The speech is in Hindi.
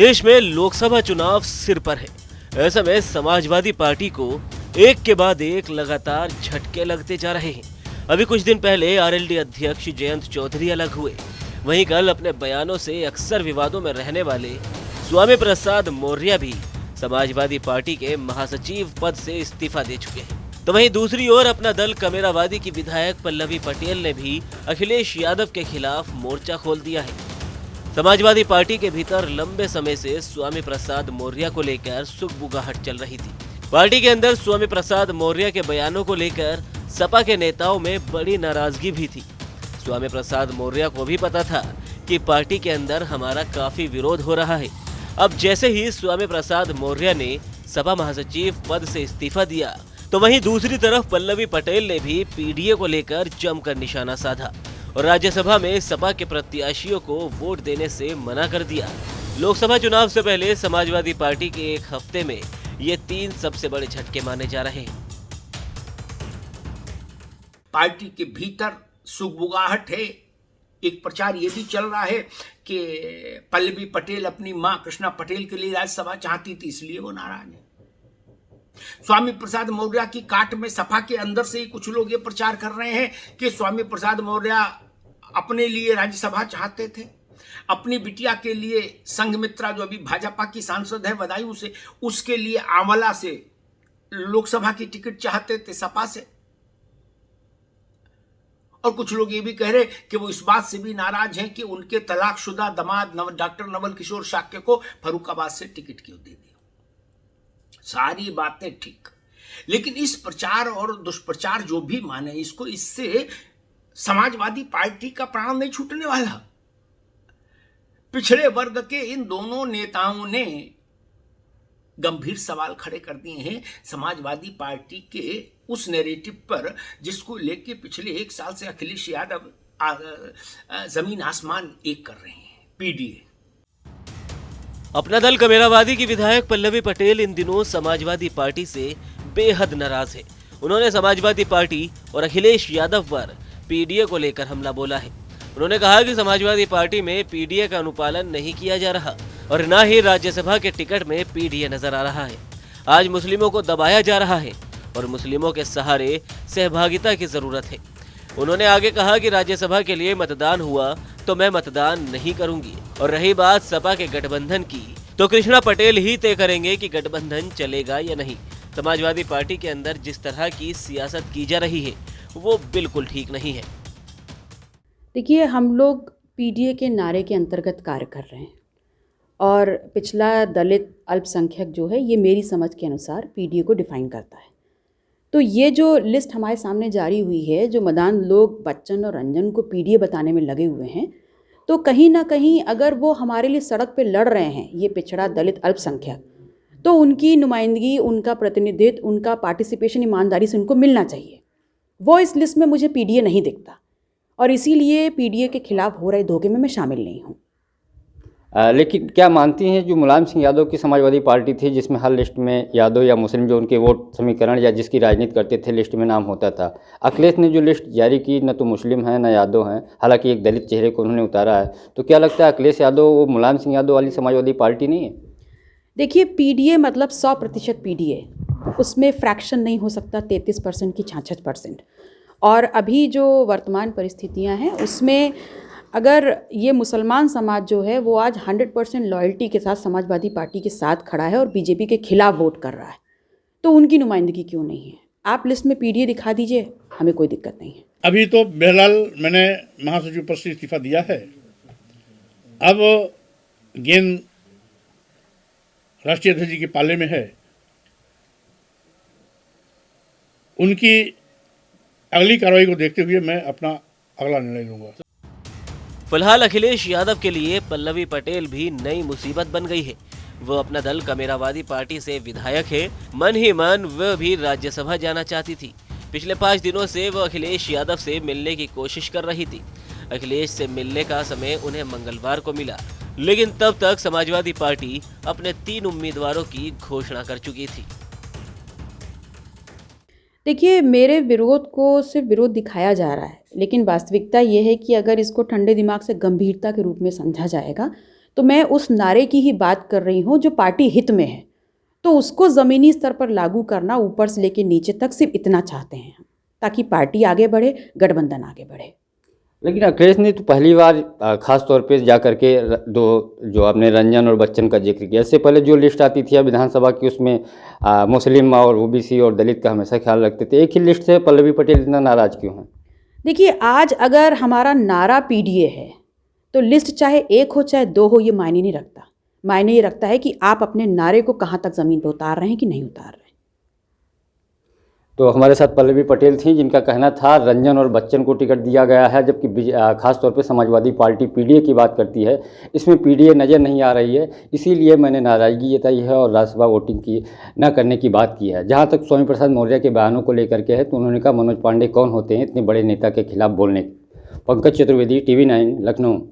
देश में लोकसभा चुनाव सिर पर है। ऐसे में समाजवादी पार्टी को एक के बाद एक लगातार झटके लगते जा रहे हैं। अभी कुछ दिन पहले आरएलडी अध्यक्ष जयंत चौधरी अलग हुए। वहीं कल अपने बयानों से अक्सर विवादों में रहने वाले स्वामी प्रसाद मौर्य भी समाजवादी पार्टी के महासचिव पद से इस्तीफा दे चुके हैं। तो वहीं दूसरी ओर अपना दल कमेरावादी की विधायक पल्लवी पटेल ने भी अखिलेश यादव के खिलाफ मोर्चा खोल दिया है। समाजवादी पार्टी के भीतर लंबे समय से स्वामी प्रसाद मौर्य को लेकर सुगबुगाहट चल रही थी। पार्टी के अंदर स्वामी प्रसाद मौर्य के बयानों को लेकर सपा के नेताओं में बड़ी नाराजगी भी थी। स्वामी प्रसाद मौर्य को भी पता था कि पार्टी के अंदर हमारा काफी विरोध हो रहा है। अब जैसे ही स्वामी प्रसाद मौर्य ने सपा महासचिव पद से इस्तीफा दिया, तो वहीं दूसरी तरफ पल्लवी पटेल ने भी पीडीए को लेकर जमकर निशाना साधा और राज्यसभा में सपा के प्रत्याशियों को वोट देने से मना कर दिया। लोकसभा चुनाव से पहले समाजवादी पार्टी के एक हफ्ते में ये 3 सबसे बड़े झटके माने जा रहे हैं। पार्टी के भीतर सुगबुगाहट है। एक प्रचार ये भी चल रहा है कि पल्लवी पटेल अपनी मां कृष्णा पटेल के लिए राज्यसभा चाहती थी, इसलिए वो नाराज है। स्वामी प्रसाद मौर्य की काट में सपा के अंदर से ही कुछ लोग ये प्रचार कर रहे हैं कि स्वामी प्रसाद मौर्य अपने लिए राज्यसभा चाहते थे, अपनी बिटिया के लिए संघमित्रा जो अभी भाजपा की सांसद है बदायूं से, उसके लिए आंवला से लोकसभा की टिकट चाहते थे सपा से। और कुछ लोग ये भी कह रहे कि वो इस बात से भी नाराज हैं कि उनके तलाकशुदा दामाद डॉक्टर नवल किशोर शाक्य को फर्रुखाबाद से टिकट क्यों दे दिया। सारी बातें ठीक, लेकिन इस प्रचार और दुष्प्रचार जो भी माने इसको, इससे समाजवादी पार्टी का प्राण नहीं छूटने वाला। पिछड़े वर्ग के इन दोनों नेताओं ने गंभीर सवाल खड़े कर दिए हैं समाजवादी पार्टी के उस नैरेटिव पर जिसको लेके पिछले 1 साल से अखिलेश यादव जमीन आसमान एक कर रहे हैं। पीडीए अपना दल कमेरावादी की विधायक पल्लवी पटेल इन दिनों समाजवादी पार्टी से बेहद नाराज है। उन्होंने समाजवादी पार्टी और अखिलेश यादव पर पीडीए को लेकर हमला बोला है। उन्होंने कहा कि समाजवादी पार्टी में पीडीए का अनुपालन नहीं किया जा रहा और न ही राज्यसभा के टिकट में पीडीए नजर आ रहा है। आज मुस्लिमों को दबाया जा रहा है और मुस्लिमों के सहारे सहभागिता की जरूरत है। उन्होंने आगे कहा कि राज्यसभा के लिए मतदान हुआ तो मैं मतदान नहीं करूंगी, और रही बात सपा के गठबंधन की, तो कृष्णा पटेल ही तय करेंगे कि गठबंधन चलेगा या नहीं। समाजवादी पार्टी के अंदर जिस तरह की सियासत की जा रही है वो बिल्कुल ठीक नहीं है। देखिए, हम लोग पीडीए के नारे के अंतर्गत कार्य कर रहे हैं और पिछला दलित अल्पसंख्यक जो है ये मेरी समझ के अनुसार पीडीए को डिफाइन करता है। तो ये जो लिस्ट हमारे सामने जारी हुई है, जो मदान लोग बच्चन और रंजन को पीडीए बताने में लगे हुए हैं, तो कहीं ना कहीं अगर वो हमारे लिए सड़क पे लड़ रहे हैं, ये पिछड़ा दलित अल्पसंख्यक, तो उनकी नुमाइंदगी, उनका प्रतिनिधित्व, उनका पार्टिसिपेशन ईमानदारी से उनको मिलना चाहिए। वो इस लिस्ट में मुझे पीडीए नहीं दिखता और इसीलिए पीडीए के खिलाफ हो रहे धोखे में मैं शामिल नहीं हूँ। लेकिन क्या मानती हैं जो मुलायम सिंह यादव की समाजवादी पार्टी थी, जिसमें हर लिस्ट में यादव या मुस्लिम जो उनके वोट समीकरण या जिसकी राजनीति करते थे लिस्ट में नाम होता था, अखिलेश ने जो लिस्ट जारी की न तो मुस्लिम हैं न यादव हैं, हालांकि एक दलित चेहरे को उन्होंने उतारा है, तो क्या लगता है अखिलेश यादव वो मुलायम सिंह यादव वाली समाजवादी पार्टी नहीं है? देखिए, पीडीए मतलब 100% पीडीए, उसमें फ्रैक्शन नहीं हो सकता 33% की 66%। और अभी जो वर्तमान परिस्थितियां हैं उसमें अगर ये मुसलमान समाज जो है वो आज 100% लॉयल्टी के साथ समाजवादी पार्टी के साथ खड़ा है और बीजेपी के खिलाफ वोट कर रहा है, तो उनकी नुमाइंदगी क्यों नहीं है? आप लिस्ट में पीडीए दिखा दीजिए, हमें कोई दिक्कत नहीं है। अभी तो बहरहाल मैंने महासचिव पद से इस्तीफा दिया है। अब गेंद राष्ट्रीय अध्यक्ष जी के पाले में है। उनकी अगली कार्रवाई को देखते हुए मैं अपना अगला निर्णय लूंगा। फिलहाल अखिलेश यादव के लिए पल्लवी पटेल भी नई मुसीबत बन गई है। वो अपना दल कमेरावादी पार्टी से विधायक है। मन ही मन वह भी राज्यसभा जाना चाहती थी। पिछले 5 दिनों से वो अखिलेश यादव से मिलने की कोशिश कर रही थी। अखिलेश से मिलने का समय उन्हें मंगलवार को मिला, लेकिन तब तक समाजवादी पार्टी अपने 3 उम्मीदवारों की घोषणा कर चुकी थी। देखिए, मेरे विरोध को सिर्फ विरोध दिखाया जा रहा है, लेकिन वास्तविकता ये है कि अगर इसको ठंडे दिमाग से गंभीरता के रूप में समझा जाएगा तो मैं उस नारे की ही बात कर रही हूँ जो पार्टी हित में है, तो उसको ज़मीनी स्तर पर लागू करना, ऊपर से लेकर नीचे तक, सिर्फ इतना चाहते हैं हम, ताकि पार्टी आगे बढ़े, गठबंधन आगे बढ़े। लेकिन अखिलेश ने तो पहली बार खास तौर पे जा करके दो जो आपने रंजन और बच्चन का जिक्र किया, इससे पहले जो लिस्ट आती थी विधानसभा की उसमें मुस्लिम और ओबीसी और दलित का हमेशा ख्याल रखते थे। एक ही लिस्ट से पल्लवी पटेल इतना नाराज़ क्यों हैं? देखिए, आज अगर हमारा नारा पीडीए है तो लिस्ट चाहे एक हो चाहे दो हो, ये मायने नहीं रखता। मायने ये रखता है कि आप अपने नारे को कहाँ तक ज़मीन पर उतार रहे हैं कि नहीं उतार रहे हैं। तो हमारे साथ पल्लवी पटेल थी जिनका कहना था रंजन और बच्चन को टिकट दिया गया है, जबकि खास तौर पे समाजवादी पार्टी पीडीए की बात करती है, इसमें पीडीए नज़र नहीं आ रही है, इसीलिए मैंने नाराज़गी जताई है और राज्यसभा वोटिंग की न करने की बात की है। जहां तक स्वामी प्रसाद मौर्य के बयानों को लेकर के है तो उन्होंने कहा मनोज पांडे कौन होते हैं इतने बड़े नेता के खिलाफ बोलने। पंकज चतुर्वेदी, TV9, लखनऊ।